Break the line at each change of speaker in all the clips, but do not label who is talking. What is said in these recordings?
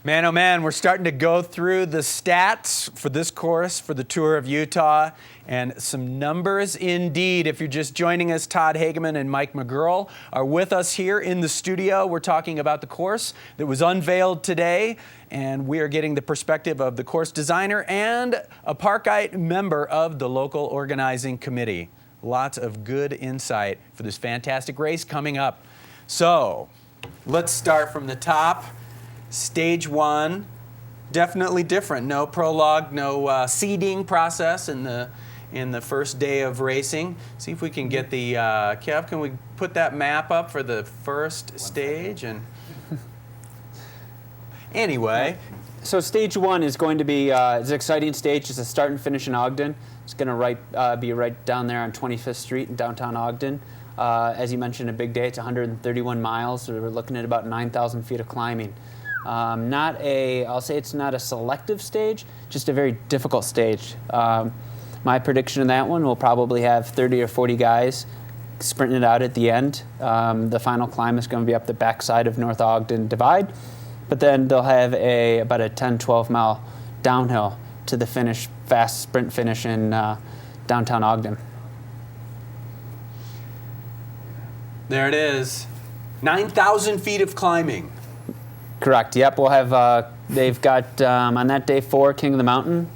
Man, oh man, we're starting to go through the stats for this course for the Tour of Utah, and some numbers indeed. If you're just joining us, Todd Hageman and Mike McGurl are with us here in the studio. We're talking about the course that was unveiled today, and we are getting the perspective of the course designer and a Parkite member of the local organizing committee. Lots of good insight for this fantastic race coming up. So, let's start from the top. Stage one, definitely different. No prologue, no seeding process in the first day of racing. See if we can get the Kev. Can we put that map up for the first stage? And anyway,
so stage one is going to be it's an exciting stage. It's a start and finish in Ogden. It's going to be right down there on 25th Street in downtown Ogden. As you mentioned, a big day. It's 131 miles. So we're looking at about 9,000 feet of climbing. I'll say it's not a selective stage, just a very difficult stage. My prediction in that one will probably have 30 or 40 guys sprinting it out at the end. The final climb is going to be up the backside of North Ogden Divide, but then they'll have about a 10, 12 mile downhill to the finish, fast sprint finish in downtown Ogden.
There it is, 9,000 feet of climbing.
Correct. Yep. We'll have. They've got on that day 4 King of the Mountain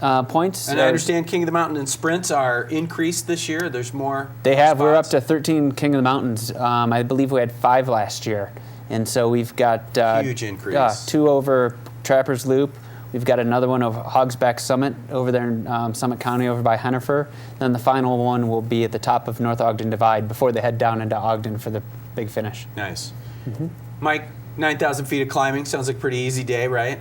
points.
And I understand King of the Mountain and sprints are increased this year. There's more.
They have.
Spots.
We're up to 13 King of the Mountains. I believe we had 5 last year, and so we've got
huge increase.
2 over Trappers Loop. We've got another one over Hogsback Summit over there in Summit County over by Hennifer. Then the final one will be at the top of North Ogden Divide before they head down into Ogden for the big finish.
Nice. Mm-hmm. Mike. 9,000 feet of climbing sounds like a pretty easy day, right?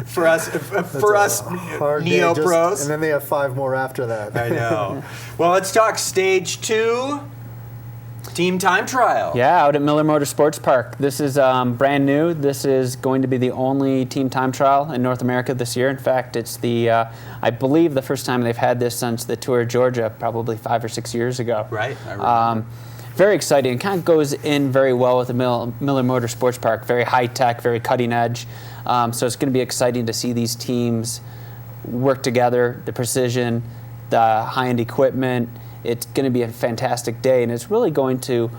for us neo pros.
And then they have 5 more after that.
I know. Well, let's talk stage 2, team time trial.
Yeah, out at Miller Motorsports Park. This is brand new. This is going to be the only team time trial in North America this year. In fact, it's I believe the first time they've had this since the Tour of Georgia, probably 5 or 6 years ago.
Right. I remember.
Very exciting. It kind of goes in very well with the Miller Motorsports Park. Very high tech, very cutting edge. So it's going to be exciting to see these teams work together. The precision, the high-end equipment. It's going to be a fantastic day, and it's really going to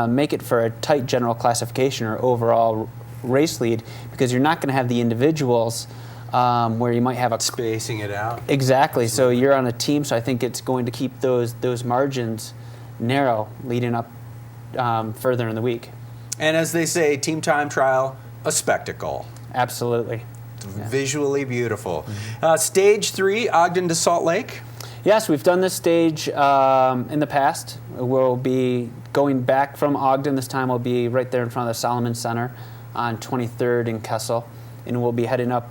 make it for a tight general classification or overall race lead, because you're not going to have the individuals where you might have a
spacing it out.
Exactly. Absolutely. So you're on a team. So I think it's going to keep those margins narrow leading up further in the week.
And as they say, team time trial, a spectacle.
Absolutely.
Visually beautiful. Mm-hmm. Stage 3, Ogden to Salt Lake.
Yes, we've done this stage in the past. We'll be going back from Ogden. This time we'll be right there in front of the Solomon Center on 23rd in Kessel. And we'll be heading up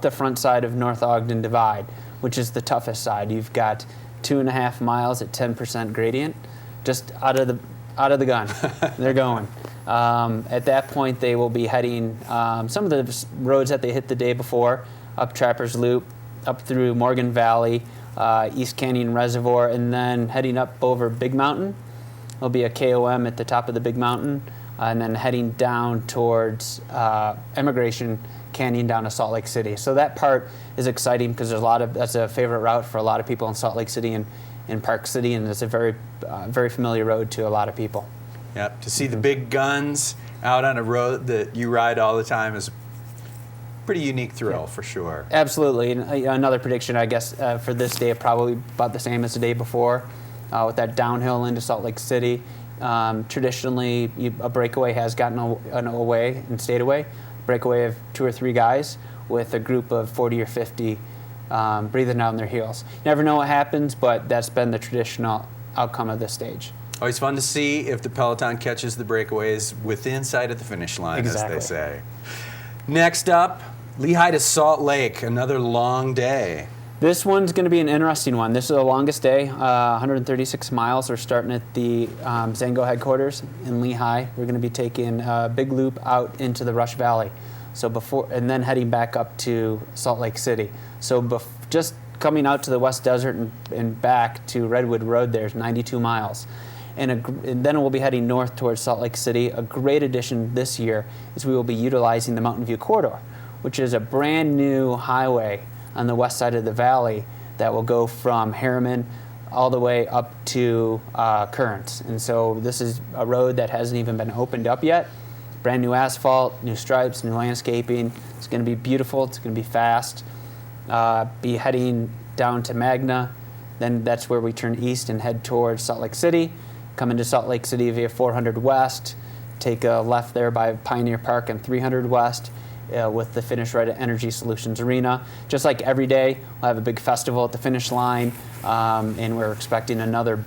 the front side of North Ogden Divide, which is the toughest side. You've got 2.5 miles at 10% gradient, just out of the gun. They're going. At that point, they will be heading some of the roads that they hit the day before, up Trappers Loop, up through Morgan Valley, East Canyon Reservoir, and then heading up over Big Mountain. There'll be a KOM at the top of the Big Mountain, and then heading down towards Emigration Canyon down to Salt Lake City. So that part is exciting because that's a favorite route for a lot of people in Salt Lake City and in Park City, and it's a very familiar road to a lot of people.
Yep, to see the big guns out on a road that you ride all the time is a pretty unique thrill, for sure.
Absolutely. And another prediction, I guess, for this day, probably about the same as the day before, with that downhill into Salt Lake City. Traditionally, a breakaway has gotten away and stayed away. Breakaway of 2 or 3 guys with a group of 40 or 50 breathing down their heels. You never know what happens, but that's been the traditional outcome of this stage.
Always fun to see if the peloton catches the breakaways within sight of the finish line,
exactly.
As they say. Next up, Lehigh to Salt Lake, another long day.
This one's going to be an interesting one. This is the longest day, 136 miles. We're starting at the Zango headquarters in Lehigh. We're going to be taking a big loop out into the Rush Valley, and then heading back up to Salt Lake City. So just coming out to the West Desert and back to Redwood Road, there's 92 miles. and then we'll be heading north towards Salt Lake City. A great addition this year is we will be utilizing the Mountain View Corridor, which is a brand new highway on the west side of the valley that will go from Harriman all the way up to Currents. And so this is a road that hasn't even been opened up yet. Brand new asphalt, new stripes, new landscaping. It's going to be beautiful. It's going to be fast. Be heading down to Magna. Then that's where we turn east and head towards Salt Lake City. Come into Salt Lake City via 400 West. Take a left there by Pioneer Park and 300 West. With the finish right at Energy Solutions Arena. Just like every day, we'll have a big festival at the finish line, and we're expecting another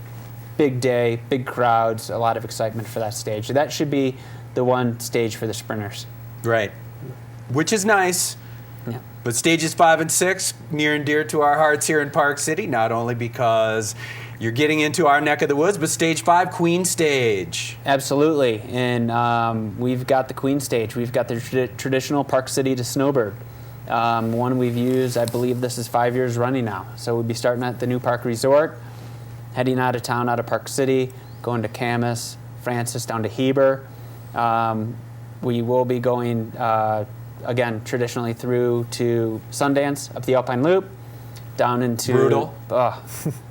big day, big crowds, a lot of excitement for that stage. So that should be the one stage for the sprinters.
Right, which is nice.
Yeah.
But stages 5 and 6, near and dear to our hearts here in Park City, not only because you're getting into our neck of the woods, but stage 5, Queen Stage.
Absolutely, and we've got the Queen Stage. We've got the traditional Park City to Snowbird. One we've used, I believe this is 5 years running now. So we'll be starting at the New Park Resort, heading out of town, out of Park City, going to Camas, Francis, down to Heber. We will be going, again, traditionally through to Sundance, up the Alpine Loop, down into...
Brutal.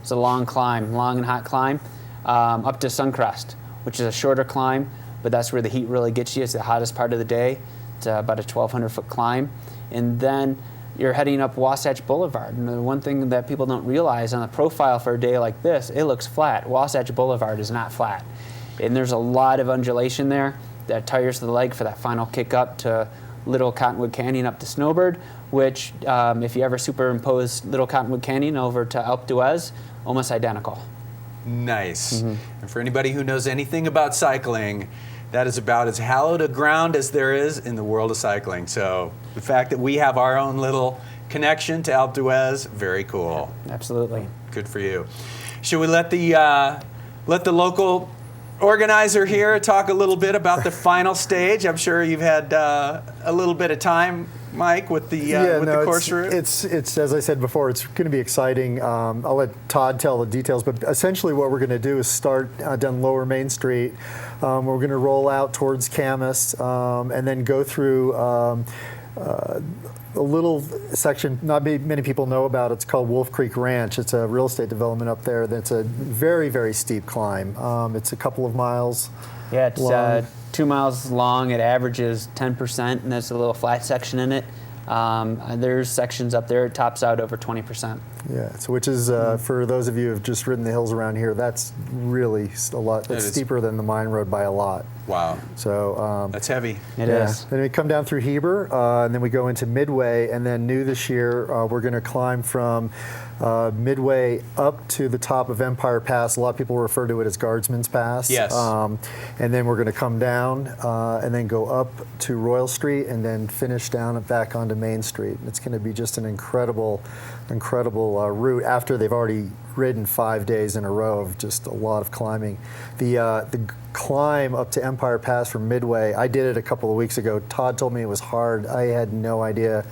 It's a long climb, long and hot climb, up to Suncrest, which is a shorter climb, but that's where the heat really gets you. It's the hottest part of the day. It's about a 1,200-foot climb. And then you're heading up Wasatch Boulevard. And the one thing that people don't realize on the profile for a day like this, it looks flat. Wasatch Boulevard is not flat. And there's a lot of undulation there that tires the leg for that final kick up to Little Cottonwood Canyon up to Snowbird, which if you ever superimpose Little Cottonwood Canyon over to Alpe d'Huez, almost identical.
Nice. And for anybody who knows anything about cycling, that is about as hallowed a ground as there is in the world of cycling. So the fact that we have our own little connection to Alpe d'Huez, very cool.
Absolutely.
Good for you. Should we let the local organizer here talk a little bit about the final stage? I'm sure you've had a little bit of time, Mike, with the course route.
It's as I said before, it's going to be exciting. I'll let Todd tell the details, but essentially what we're going to do is start down Lower Main Street. We're going to roll out towards Camas and then go through a little section not many people know about. It's called Wolf Creek Ranch. It's a real estate development up there. That's a very, very steep climb. It's a couple of miles.
Yeah, it's 2 miles long. It averages 10%, and there's a little flat section in it. There's sections up there. It tops out over 20%.
Yeah, so which is for those of you who have just ridden the hills around here, that's really a lot. That's steeper than the Mine Road by a lot.
Wow.
So
that's heavy.
It is.
Then we come down through Heber, and then we go into Midway, and then new this year, we're going to climb from Midway up to the top of Empire Pass. A lot of people refer to it as Guardsman's Pass.
Yes.
And then we're going to come down and then go up to Royal Street and then finish down and back onto Main Street. It's going to be just an incredible route after they've already ridden 5 days in a row of just a lot of climbing. The climb up to Empire Pass from Midway, I did it a couple of weeks ago. Todd told me it was hard. I had no idea.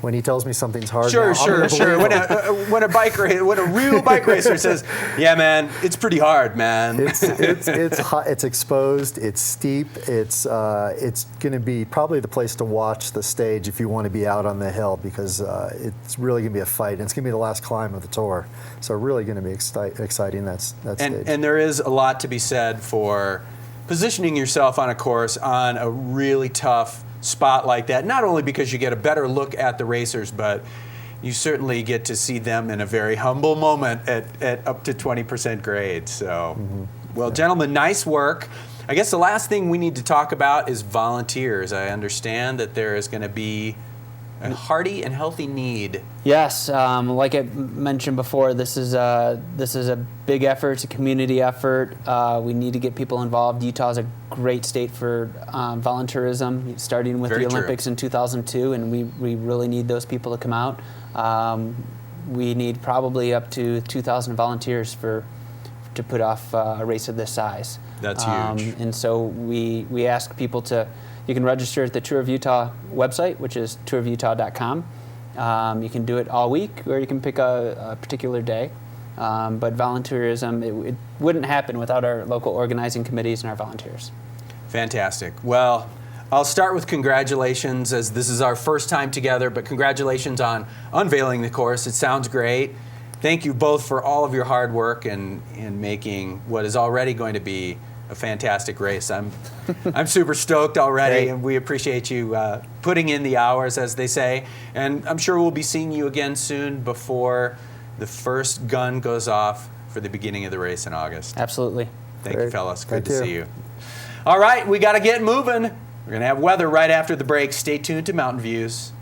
When he tells me something's hard,
Sure. When a real bike racer says, "Yeah, man, it's pretty hard, man."
It's hot, it's exposed. It's steep. It's going to be probably the place to watch the stage if you want to be out on the hill, because it's really going to be a fight. And it's going to be the last climb of the tour, so really going to be exciting. That stage.
And there is a lot to be said for positioning yourself on a course on a really tough spot like that, not only because you get a better look at the racers, but you certainly get to see them in a very humble moment at up to 20% grade. So, well, gentlemen, nice work. I guess the last thing we need to talk about is volunteers. I understand that there is going to be a hearty and healthy need.
Yes, like I mentioned before, this is a big effort. It's a community effort. We need to get people involved. Utah is a great state for volunteerism, starting with the Olympics in 2002, and we really need those people to come out. We need probably up to 2,000 volunteers to put off a race of this size.
That's huge.
And so we ask people to. You can register at the Tour of Utah website, which is tourofutah.com. You can do it all week, or you can pick a particular day. But volunteerism, it wouldn't happen without our local organizing committees and our volunteers.
Fantastic. Well, I'll start with congratulations, as this is our first time together, but congratulations on unveiling the course. It sounds great. Thank you both for all of your hard work in making what is already going to be a fantastic race. I'm super stoked already,
Great.
and we appreciate you putting in the hours, as they say. And I'm sure we'll be seeing you again soon before the first gun goes off for the beginning of the race in August.
Absolutely.
Thank you,
Great.
fellas. Good
Thank
to
you.
see you. All right, we got to get moving. We're going to have weather right after the break. Stay tuned to Mountain Views.